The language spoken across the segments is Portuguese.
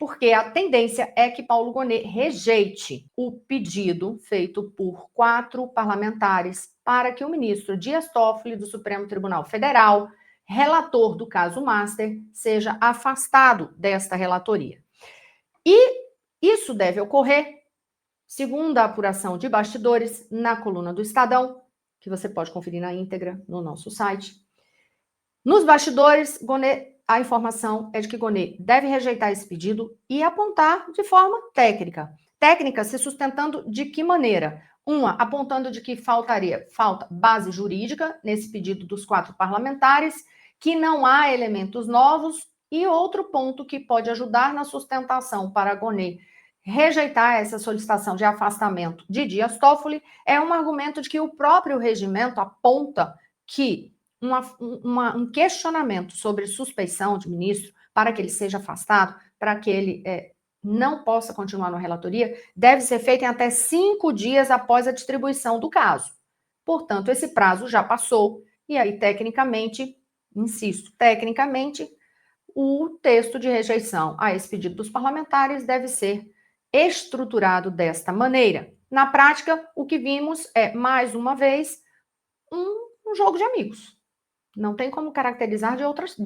porque a tendência é que Paulo Gonet rejeite o pedido feito por 4 parlamentares para que o ministro Dias Toffoli, do Supremo Tribunal Federal, relator do caso Master, seja afastado desta relatoria. E isso deve ocorrer, segundo a apuração de bastidores, na coluna do Estadão, que você pode conferir na íntegra no nosso site. Nos bastidores, a informação é de que Gonet deve rejeitar esse pedido e apontar de forma técnica. Técnica se sustentando de que maneira? Uma, apontando de que falta base jurídica nesse pedido dos 4 parlamentares, que não há elementos novos, e outro ponto que pode ajudar na sustentação para Gonet rejeitar essa solicitação de afastamento de Dias Toffoli é um argumento de que o próprio regimento aponta que um questionamento sobre suspeição de ministro para que ele seja afastado, para que ele não possa continuar na relatoria, deve ser feito em até 5 dias após a distribuição do caso. Portanto, esse prazo já passou, e aí, tecnicamente, insisto, tecnicamente, o texto de rejeição a esse pedido dos parlamentares deve ser estruturado desta maneira. Na prática, o que vimos é, mais uma vez, um jogo de amigos. Não tem como caracterizar de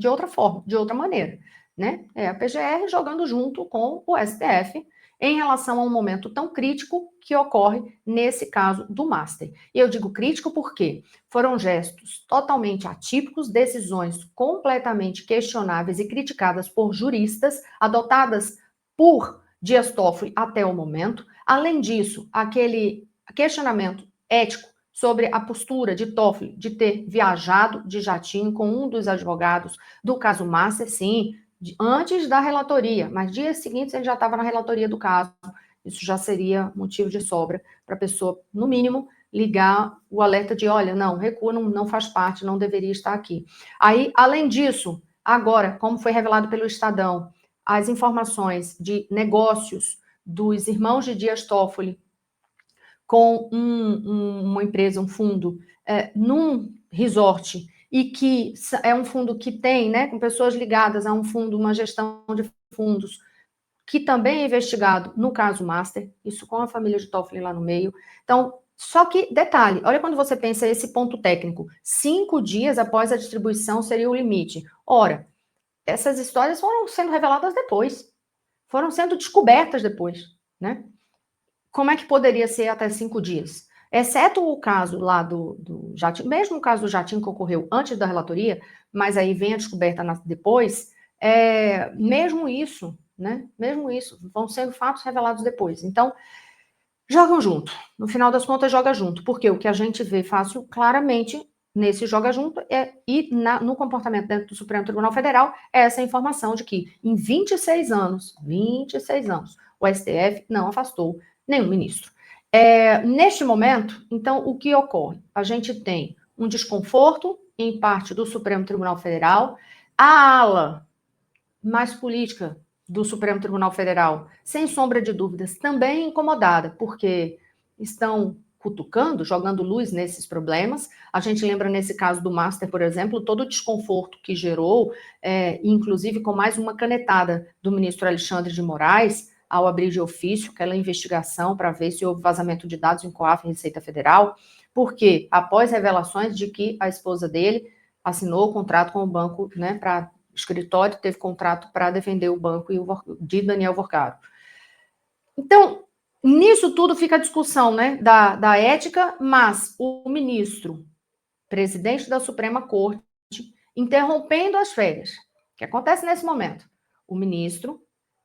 outra forma, de outra maneira, né? É a PGR jogando junto com o STF em relação a um momento tão crítico que ocorre nesse caso do Master. E eu digo crítico porque foram gestos totalmente atípicos, decisões completamente questionáveis e criticadas por juristas, adotadas por Dias Toffoli até o momento. Além disso, aquele questionamento ético sobre a postura de Toffoli de ter viajado de jatinho com um dos advogados do caso Master, sim, antes da relatoria, mas dias seguintes ele já estava na relatoria do caso. Isso já seria motivo de sobra para a pessoa, no mínimo, ligar o alerta de, olha, não, recua, não faz parte, não deveria estar aqui. Aí, além disso, agora, como foi revelado pelo Estadão, as informações de negócios dos irmãos de Dias Toffoli com uma empresa, um fundo, num resort, e que é um fundo que tem, né, com pessoas ligadas a um fundo, uma gestão de fundos, que também é investigado no caso Master, isso com a família de Toffoli lá no meio. Então, só que, detalhe, olha quando você pensa esse ponto técnico, 5 dias após a distribuição seria o limite. Ora, essas histórias foram sendo reveladas depois, foram sendo descobertas depois, né? Como é que poderia ser até 5 dias? Exceto o caso lá do jatinho, mesmo o caso do jatinho que ocorreu antes da relatoria, mas aí vem a descoberta depois, mesmo isso, né? Mesmo isso, vão sendo fatos revelados depois. Então, jogam junto. No final das contas, joga junto. Porque o que a gente vê fácil, claramente, nesse joga junto, no comportamento dentro do Supremo Tribunal Federal, é essa informação de que em 26 anos, o STF não afastou nenhum ministro. Neste momento, então, o que ocorre? A gente tem um desconforto em parte do Supremo Tribunal Federal, a ala mais política do Supremo Tribunal Federal, sem sombra de dúvidas, também incomodada, porque estão cutucando, jogando luz nesses problemas. A gente lembra nesse caso do Master, por exemplo, todo o desconforto que gerou, inclusive com mais uma canetada do ministro Alexandre de Moraes, ao abrir de ofício aquela investigação para ver se houve vazamento de dados em COAF e Receita Federal, porque após revelações de que a esposa dele assinou o contrato com o banco, né, para o escritório teve contrato para defender o banco de Daniel Vorcaro. Então, nisso tudo fica a discussão, né, da ética, mas o ministro, presidente da Suprema Corte, interrompendo as férias, que acontece nesse momento, o ministro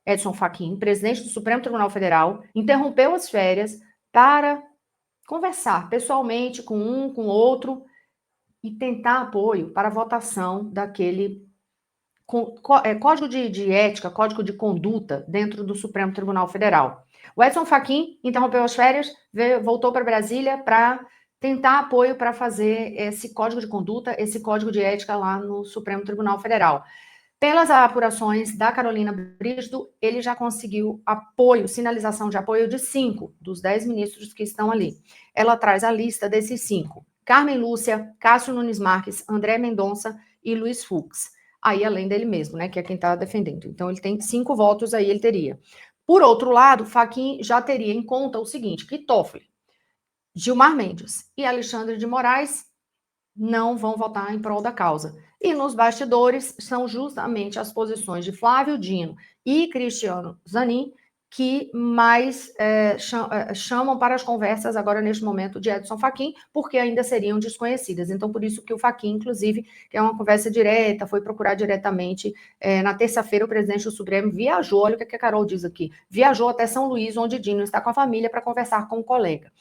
Edson Fachin, presidente do Supremo Tribunal Federal, interrompeu as férias para conversar pessoalmente com um, com outro, e tentar apoio para a votação daquele código de ética, código de conduta dentro do Supremo Tribunal Federal. O Edson Fachin interrompeu as férias, voltou para Brasília para tentar apoio para fazer esse código de conduta, esse código de ética lá no Supremo Tribunal Federal. Pelas apurações da Carolina Brígido, ele já conseguiu apoio, sinalização de apoio de 5 dos 10 ministros que estão ali. Ela traz a lista desses 5. Carmen Lúcia, Cássio Nunes Marques, André Mendonça e Luiz Fux. aí além dele mesmo, né, que é quem está defendendo. Então, ele tem 5 votos aí, ele teria. Por outro lado, Fachin já teria em conta o seguinte, que Toffoli, Gilmar Mendes e Alexandre de Moraes não vão votar em prol da causa. E nos bastidores são justamente as posições de Flávio Dino e Cristiano Zanin que mais chamam para as conversas agora neste momento de Edson Fachin, porque ainda seriam desconhecidas. Então, por isso que o Fachin, inclusive, que é uma conversa direta, foi procurar diretamente. Na terça-feira, o presidente do Supremo viajou, olha o que a Carol diz aqui, viajou até São Luís, onde Dino está com a família, para conversar com o colega.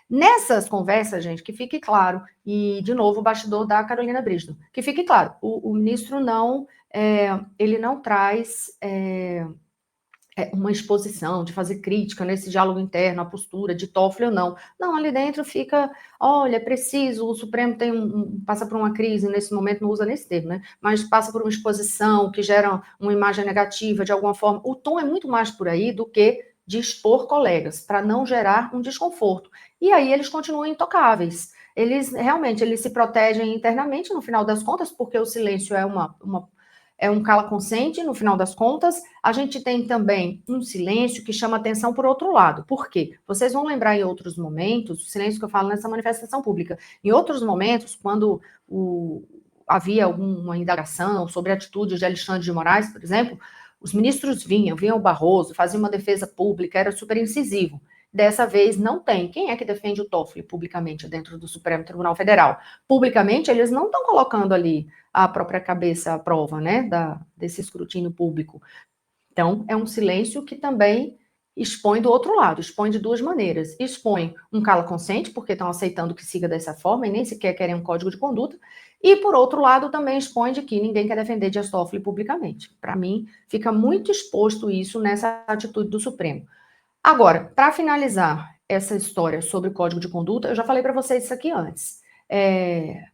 Nessas conversas, gente, que fique claro, e de novo o bastidor da Carolina Brígido, que fique claro, o ministro não, ele não traz uma exposição de fazer crítica nesse diálogo interno, a postura de Toffoli ou não. Não, ali dentro fica, olha, é preciso, o Supremo passa por uma crise nesse momento, não usa nesse termo, né? Mas passa por uma exposição que gera uma imagem negativa de alguma forma. O tom é muito mais por aí do que de expor colegas, para não gerar um desconforto. E aí eles continuam intocáveis. Eles se protegem internamente, no final das contas, porque o silêncio é um cala-consente, no final das contas. A gente tem também um silêncio que chama atenção por outro lado. Por quê? Vocês vão lembrar em outros momentos, o silêncio que eu falo nessa manifestação pública, em outros momentos, quando havia alguma indagação sobre atitudes de Alexandre de Moraes, por exemplo, os ministros vinham o Barroso, faziam uma defesa pública, era super incisivo. Dessa vez não tem. Quem é que defende o Toffoli publicamente dentro do Supremo Tribunal Federal? Publicamente, eles não estão colocando ali a própria cabeça à prova, né, desse escrutínio público. Então, é um silêncio que também expõe do outro lado, expõe de duas maneiras. Expõe um cala-consente, porque estão aceitando que siga dessa forma e nem sequer querem um código de conduta, e, por outro lado, também expõe de que ninguém quer defender Dias Toffoli publicamente. Para mim, fica muito exposto isso nessa atitude do Supremo. Agora, para finalizar essa história sobre o código de conduta, eu já falei para vocês isso aqui antes. É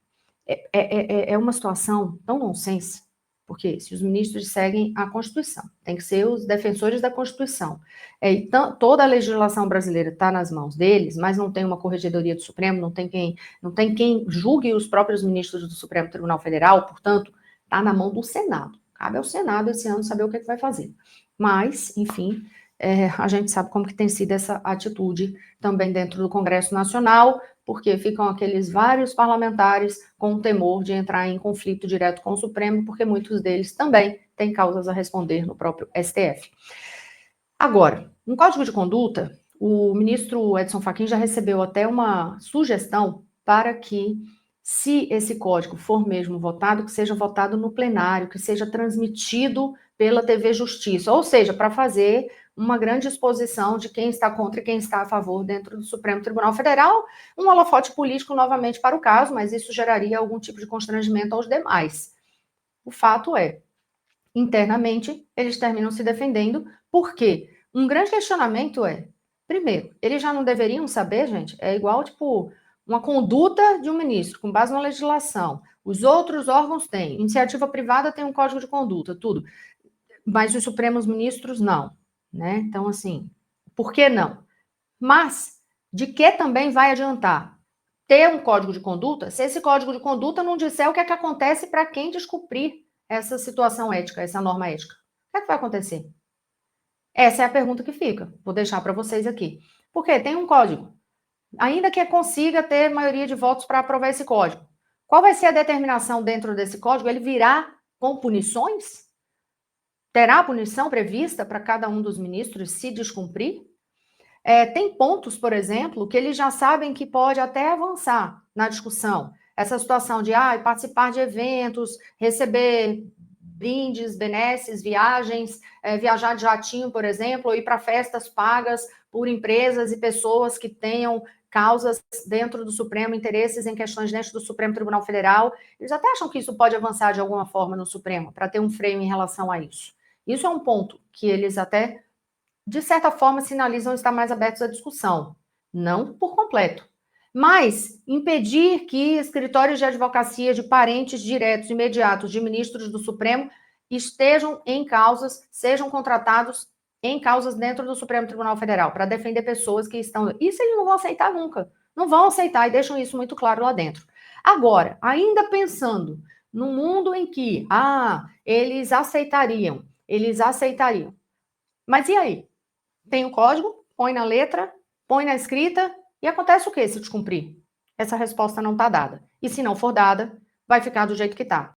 uma situação tão nonsense, porque se os ministros seguem a Constituição, tem que ser os defensores da Constituição. Então, toda a legislação brasileira está nas mãos deles, mas não tem uma corregedoria do Supremo, não tem quem julgue os próprios ministros do Supremo Tribunal Federal, portanto, está na mão do Senado. Cabe ao Senado esse ano saber o que vai fazer. Mas, enfim, a gente sabe como que tem sido essa atitude também dentro do Congresso Nacional, porque ficam aqueles vários parlamentares com o temor de entrar em conflito direto com o Supremo, porque muitos deles também têm causas a responder no próprio STF. Agora, no Código de Conduta, o ministro Edson Fachin já recebeu até uma sugestão para que, se esse código for mesmo votado, que seja votado no plenário, que seja transmitido pela TV Justiça, ou seja, para fazer uma grande exposição de quem está contra e quem está a favor dentro do Supremo Tribunal Federal, um holofote político novamente para o caso, mas isso geraria algum tipo de constrangimento aos demais. O fato é, internamente, eles terminam se defendendo, porque um grande questionamento é, primeiro, eles já não deveriam saber, gente, é igual, tipo, uma conduta de um ministro, com base na legislação, os outros órgãos têm, iniciativa privada tem um código de conduta, tudo, mas os Supremos Ministros não. Né? Então, assim, por que não? Mas, de que também vai adiantar ter um código de conduta, se esse código de conduta não disser o que é que acontece para quem descumprir essa situação ética, essa norma ética? O que é que vai acontecer? Essa é a pergunta que fica. Vou deixar para vocês aqui. Porque tem um código. Ainda que consiga ter maioria de votos para aprovar esse código, qual vai ser a determinação dentro desse código? Ele virá com punições? Terá punição prevista para cada um dos ministros se descumprir? Tem pontos, por exemplo, que eles já sabem que pode até avançar na discussão. Essa situação de participar de eventos, receber brindes, benesses, viagens, viajar de jatinho, por exemplo, ou ir para festas pagas por empresas e pessoas que tenham causas dentro do Supremo, interesses em questões dentro do Supremo Tribunal Federal. Eles até acham que isso pode avançar de alguma forma no Supremo, para ter um freio em relação a isso. Isso é um ponto que eles até, de certa forma, sinalizam estar mais abertos à discussão. Não por completo. Mas impedir que escritórios de advocacia de parentes diretos, imediatos de ministros do Supremo estejam em causas, sejam contratados em causas dentro do Supremo Tribunal Federal, para defender pessoas que estão... Isso eles não vão aceitar nunca. Não vão aceitar e deixam isso muito claro lá dentro. Agora, ainda pensando No mundo em que, eles aceitariam. Mas e aí? Tem o código, põe na letra, põe na escrita, e acontece o que se descumprir? Essa resposta não está dada. E se não for dada, vai ficar do jeito que está.